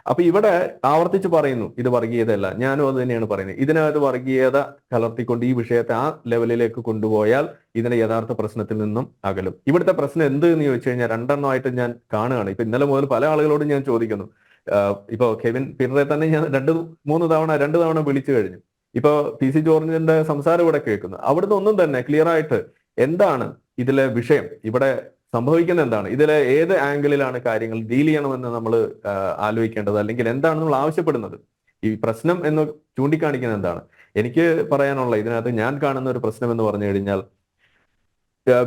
അപ്പൊ ഇവിടെ ആവർത്തിച്ച് പറയുന്നു ഇത് വർഗീയതയല്ല. ഞാനും അത് തന്നെയാണ് പറയുന്നത്. ഇതിനകത്ത് വർഗീയത കലർത്തിക്കൊണ്ട് ഈ വിഷയത്തെ ആ ലെവലിലേക്ക് കൊണ്ടുപോയാൽ ഇതിന്റെ യഥാർത്ഥ പ്രശ്നത്തിൽ നിന്നും അകലും. ഇവിടുത്തെ പ്രശ്നം എന്ത് എന്ന് ചോദിച്ചു കഴിഞ്ഞാൽ രണ്ടെണ്ണമായിട്ട് ഞാൻ കാണുകയാണ്. ഇപ്പൊ ഇന്നലെ മുതൽ പല ആളുകളോടും ഞാൻ ചോദിക്കുന്നു. ഇപ്പൊ കെവിൻ പീറ്ററെ തന്നെ ഞാൻ രണ്ട് തവണ വിളിച്ചു കഴിഞ്ഞു. ഇപ്പൊ പി സി ജോർജിന്റെ സംസാരം ഇവിടെ കേൾക്കുന്നു. അവിടുന്ന് ഒന്നും തന്നെ ക്ലിയർ ആയിട്ട് എന്താണ് ഇതിലെ വിഷയം, ഇവിടെ സംഭവിക്കുന്നത് എന്താണ്, ഇതിലെ ഏത് ആംഗിളിലാണ് കാര്യങ്ങൾ ഡീൽ ചെയ്യണമെന്ന് നമ്മൾ ആലോചിക്കേണ്ടത്, അല്ലെങ്കിൽ എന്താണ് നമ്മൾ ആവശ്യപ്പെടുന്നത്, ഈ പ്രശ്നം എന്ന് ചൂണ്ടിക്കാണിക്കുന്നത് എന്താണ്. എനിക്ക് പറയാനുള്ള ഇതിനകത്ത് ഞാൻ കാണുന്ന ഒരു പ്രശ്നം എന്ന് പറഞ്ഞു കഴിഞ്ഞാൽ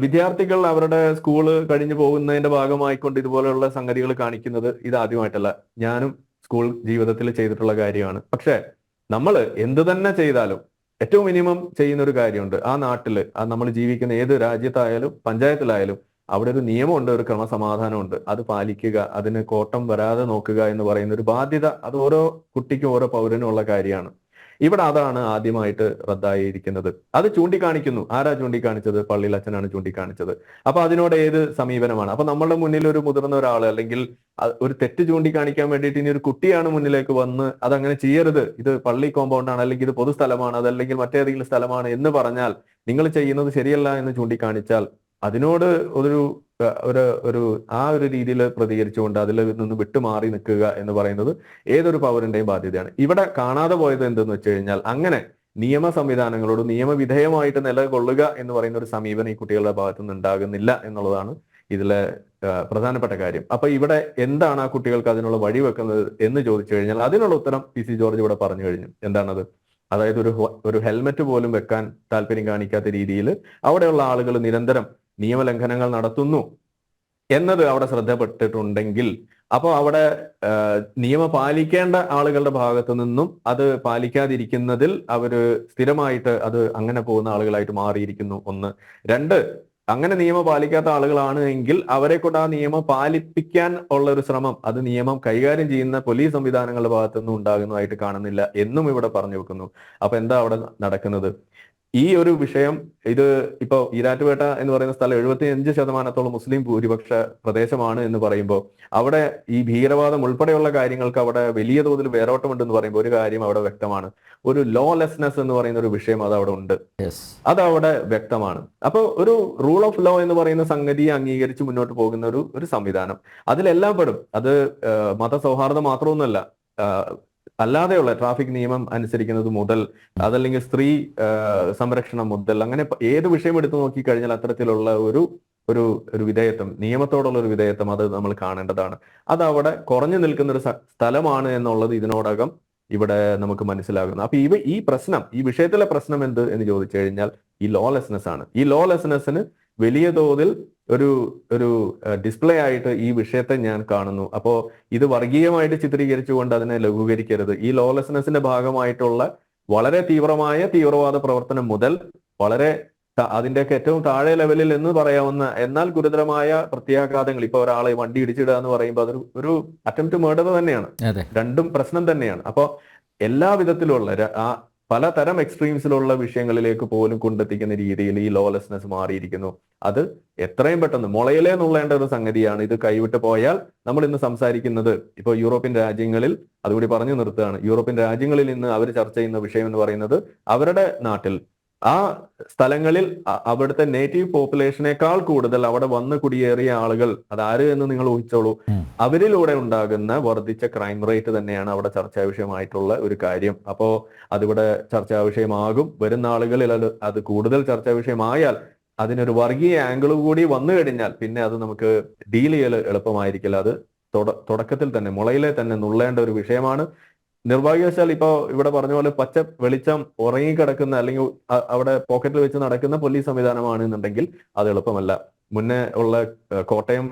വിദ്യാർത്ഥികൾ അവരുടെ സ്കൂള് കഴിഞ്ഞു പോകുന്നതിന്റെ ഭാഗമായിക്കൊണ്ട് ഇതുപോലെയുള്ള സംഗതികൾ കാണിക്കുന്നത് ഇത് ആദ്യമായിട്ടല്ല. ഞാനും സ്കൂൾ ജീവിതത്തിൽ ചെയ്തിട്ടുള്ള കാര്യമാണ്. പക്ഷെ നമ്മൾ എന്ത് തന്നെ ചെയ്താലും ഏറ്റവും മിനിമം ചെയ്യുന്ന ഒരു കാര്യമുണ്ട്. ആ നാട്ടില് നമ്മൾ ജീവിക്കുന്ന ഏത് രാജ്യത്തായാലും പഞ്ചായത്തിലായാലും അവിടെ ഒരു നിയമമുണ്ട്, ഒരു ക്രമസമാധാനമുണ്ട്. അത് പാലിക്കുക, അതിന് കോട്ടം വരാതെ നോക്കുക എന്ന് പറയുന്ന ഒരു ബാധ്യത അത് ഓരോ കുട്ടിക്കും ഓരോ പൗരനും ഉള്ള കാര്യമാണ്. ഇവിടെ അതാണ് ആദ്യമായിട്ട് റദ്ദായിരിക്കുന്നത്. അത് ചൂണ്ടിക്കാണിക്കുന്നു. ആരാ ചൂണ്ടിക്കാണിച്ചത്? പള്ളിയിൽ അച്ഛനാണ് ചൂണ്ടിക്കാണിച്ചത്. അപ്പൊ അതിനോട് ഏത് സമീപനമാണ്? അപ്പൊ നമ്മളുടെ മുന്നിൽ ഒരു മുതിർന്ന ഒരാൾ അല്ലെങ്കിൽ ഒരു തെറ്റ് ചൂണ്ടിക്കാണിക്കാൻ വേണ്ടിയിട്ട് ഇനി ഒരു കുട്ടിയാണ് മുന്നിലേക്ക് വന്ന് അതങ്ങനെ ചെയ്യരുത്, ഇത് പള്ളി കോമ്പൗണ്ടാണ്, അല്ലെങ്കിൽ ഇത് പൊതുസ്ഥലമാണ്, അതല്ലെങ്കിൽ മറ്റേതെങ്കിലും സ്ഥലമാണ് എന്ന് പറഞ്ഞാൽ നിങ്ങൾ ചെയ്യുന്നത് ശരിയല്ല എന്ന് ചൂണ്ടിക്കാണിച്ചാൽ അതിനോട് ഒരു ഒരു ഒരു ആ ഒരു രീതിയിൽ പ്രതികരിച്ചുകൊണ്ട് അതിൽ നിന്ന് വിട്ടുമാറി നിൽക്കുക എന്ന് പറയുന്നത് ഏതൊരു പൗരന്റെയും ബാധ്യതയാണ്. ഇവിടെ കാണാതെ പോയത് എന്തെന്ന് വെച്ച് കഴിഞ്ഞാൽ അങ്ങനെ നിയമ സംവിധാനങ്ങളോട് നിയമവിധേയമായിട്ട് നിലകൊള്ളുക എന്ന് പറയുന്ന ഒരു സമീപനം ഈ കുട്ടികളുടെ ഭാഗത്തു നിന്ന് ഉണ്ടാകുന്നില്ല എന്നുള്ളതാണ് ഇതിലെ പ്രധാനപ്പെട്ട കാര്യം. അപ്പൊ ഇവിടെ എന്താണ് ആ കുട്ടികൾക്ക് അതിനുള്ള വഴി വെക്കുന്നത് എന്ന് ചോദിച്ചു കഴിഞ്ഞാൽ അതിനുള്ള ഉത്തരം പി സി ജോർജ് ഇവിടെ പറഞ്ഞു കഴിഞ്ഞു. എന്താണത്? അതായത് ഒരു ഹെൽമെറ്റ് പോലും വെക്കാൻ താല്പര്യം കാണിക്കാത്ത രീതിയിൽ അവിടെയുള്ള ആളുകൾ നിരന്തരം നിയമലംഘനങ്ങൾ നടത്തുന്നു എന്നത് അവിടെ ശ്രദ്ധപ്പെട്ടിട്ടുണ്ടെങ്കിൽ അപ്പോൾ അവിടെ നിയമം പാലിക്കേണ്ട ആളുകളുടെ ഭാഗത്തു നിന്നും അത് പാലിക്കാതിരിക്കുന്നതിൽ അവര് സ്ഥിരമായിട്ട് അത് അങ്ങനെ പോകുന്ന ആളുകളായിട്ട് മാറിയിരിക്കുന്നു. ഒന്ന്. രണ്ട്, അങ്ങനെ നിയമം പാലിക്കാത്ത ആളുകളാണ് എങ്കിൽ അവരെ കൊണ്ട് ആ നിയമം പാലിപ്പിക്കാൻ ഉള്ള ഒരു ശ്രമം അത് നിയമം കൈകാര്യം ചെയ്യുന്ന പോലീസ് സംവിധാനങ്ങളുടെ ഭാഗത്തുനിന്നും ഉണ്ടാകുന്നതായിട്ട് കാണുന്നില്ല എന്നും ഇവിടെ പറഞ്ഞു വെക്കുന്നു. അപ്പൊ എന്താ അവിടെ നടക്കുന്നത്? ഈ ഒരു വിഷയം ഇത് ഇപ്പോ ഈരാറ്റുപേട്ട എന്ന് പറയുന്ന സ്ഥലം 75% മുസ്ലിം ഭൂരിപക്ഷ പ്രദേശമാണ് എന്ന് പറയുമ്പോൾ അവിടെ ഈ ഭീകരവാദം ഉൾപ്പെടെയുള്ള കാര്യങ്ങൾക്ക് അവിടെ വലിയ തോതിൽ വേരോട്ടമുണ്ടെന്ന് പറയുമ്പോൾ ഒരു കാര്യം അവിടെ വ്യക്തമാണ്. ഒരു ലോലെസ്നെസ് എന്ന് പറയുന്ന ഒരു വിഷയം അത് അവിടെ ഉണ്ട്, അതവിടെ വ്യക്തമാണ്. അപ്പൊ ഒരു റൂൾ ഓഫ് ലോ എന്ന് പറയുന്ന സംഗതിയെ അംഗീകരിച്ച് മുന്നോട്ട് പോകുന്ന ഒരു സംവിധാനം അതിലെല്ലാം പെടും. അത് മതസൗഹാർദ്ദം മാത്രമൊന്നുമല്ല, അല്ലാതെയുള്ള ട്രാഫിക് നിയമം അനുസരിക്കുന്നത് മുതൽ അതല്ലെങ്കിൽ സ്ത്രീ സംരക്ഷണം മുതൽ അങ്ങനെ ഏത് വിഷയം എടുത്തു നോക്കിക്കഴിഞ്ഞാൽ അത്തരത്തിലുള്ള ഒരു ഒരു ഒരു വിധേയത്വം, നിയമത്തോടുള്ള ഒരു വിധേയത്വം അത് നമ്മൾ കാണേണ്ടതാണ്. അത് അവിടെ കുറഞ്ഞു നിൽക്കുന്ന ഒരു സ്ഥലമാണ് എന്നുള്ളത് ഇതിനോടകം ഇവിടെ നമുക്ക് മനസ്സിലാകുന്നു. അപ്പൊ ഈ വിഷയത്തിലെ പ്രശ്നം എന്ത് എന്ന് ചോദിച്ചു കഴിഞ്ഞാൽ ഈ ലോലെസ്നെസ് ആണ്. ഈ ലോലെസ്നെസ്സിന് വലിയ തോതിൽ ഒരു ഡിസ്പ്ലേ ആയിട്ട് ഈ വിഷയത്തെ ഞാൻ കാണുന്നു. അപ്പോ ഇത് വർഗീയമായിട്ട് ചിത്രീകരിച്ചുകൊണ്ട് അതിനെ ലഘൂകരിക്കരുത്. ഈ ലോലെസ്നെസ്സിന്റെ ഭാഗമായിട്ടുള്ള വളരെ തീവ്രമായ തീവ്രവാദ പ്രവർത്തനം മുതൽ വളരെ അതിന്റെയൊക്കെ ഏറ്റവും താഴെ ലെവലിൽ എന്ന് പറയാവുന്ന എന്നാൽ ഗുരുതരമായ പ്രത്യാഘാതങ്ങൾ, ഇപ്പൊ ഒരാളെ വണ്ടി ഇടിച്ചിടുക എന്ന് പറയുമ്പോൾ അതൊരു ഒരു അറ്റംപ്റ്റ് മർഡർ തന്നെയാണ്. രണ്ടും പ്രശ്നം തന്നെയാണ്. അപ്പോ എല്ലാ വിധത്തിലുള്ള പലതരം എക്സ്ട്രീംസിലുള്ള വിഷയങ്ങളിലേക്ക് പോലും കൊണ്ടെത്തിക്കുന്ന രീതിയിൽ ഈ ലോലെസ്നെസ് മാറിയിരിക്കുന്നു. അത് എത്രയും പെട്ടെന്ന് മുളയിലേ നുള്ളേണ്ട ഒരു സംഗതിയാണ്. ഇത് കൈവിട്ട് പോയാൽ നമ്മൾ ഇന്ന് സംസാരിക്കുന്നത് ഇപ്പൊ യൂറോപ്യൻ രാജ്യങ്ങളിൽ, അതുകൂടി പറഞ്ഞു നിർത്തുകയാണ്, യൂറോപ്യൻ രാജ്യങ്ങളിൽ ഇന്ന് അവർ ചർച്ച ചെയ്യുന്ന വിഷയം എന്ന് പറയുന്നത് അവരുടെ നാട്ടിൽ ആ സ്ഥലങ്ങളിൽ അവിടുത്തെ നേറ്റീവ് പോപ്പുലേഷനേക്കാൾ കൂടുതൽ അവിടെ വന്ന് കുടിയേറിയ ആളുകൾ, അതാര് എന്ന് നിങ്ങൾ ഊഹിച്ചോളൂ, അവരിലൂടെ ഉണ്ടാകുന്ന വർദ്ധിച്ച ക്രൈം റേറ്റ് തന്നെയാണ് അവിടെ ചർച്ചാ വിഷയമായിട്ടുള്ള ഒരു കാര്യം. അപ്പോ അതിവിടെ ചർച്ചാ വിഷയമാകും. വരുന്ന ആളുകളിൽ അത് കൂടുതൽ ചർച്ചാ വിഷയമായാൽ അതിനൊരു വർഗീയ ആംഗിൾ കൂടി വന്നു കഴിഞ്ഞാൽ പിന്നെ അത് നമുക്ക് ഡീൽ ചെയ്യൽ എളുപ്പമായിരിക്കില്ല. അത് തുടക്കത്തിൽ തന്നെ മുളയിലെ തന്നെ നുള്ളേണ്ട ഒരു വിഷയമാണ്. നിർഭാഗ്യവശാൽ ഇപ്പൊ ഇവിടെ പറഞ്ഞ പോലെ പച്ച വെളിച്ചം ഉറങ്ങിക്കിടക്കുന്ന അല്ലെങ്കിൽ അവിടെ പോക്കറ്റിൽ വെച്ച് നടക്കുന്ന പോലീസ് സംവിധാനമാണ് എന്നുണ്ടെങ്കിൽ അത് എളുപ്പമല്ല. മുന്നേ ഉള്ള കോട്ടയം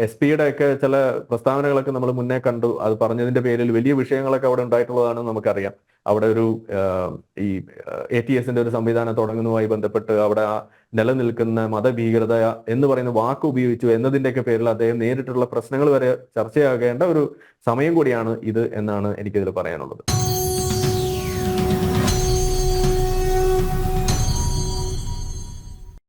SP-യുടെ ഒക്കെ ചില പ്രസ്താവനകളൊക്കെ നമ്മൾ മുന്നേ കണ്ടു. അത് പറഞ്ഞതിന്റെ പേരിൽ വലിയ വിഷയങ്ങളൊക്കെ അവിടെ ഉണ്ടായിട്ടുള്ളതാണെന്ന് നമുക്കറിയാം. അവിടെ ഒരു ഈ ATS-ന്റെ ഒരു സംവിധാനം തുടങ്ങുന്നതുമായി ബന്ധപ്പെട്ട് അവിടെ ആ നിലനിൽക്കുന്ന മതഭീകരത എന്ന് പറയുന്ന വാക്ക് ഉപയോഗിച്ചു എന്നതിന്റെയൊക്കെ പേരിൽ അദ്ദേഹം നേരിട്ടുള്ള പ്രശ്നങ്ങൾ വരെ ചർച്ചയാകേണ്ട ഒരു സമയം കൂടിയാണ് ഇത് എന്നാണ് എനിക്കിതിൽ പറയാനുള്ളത്.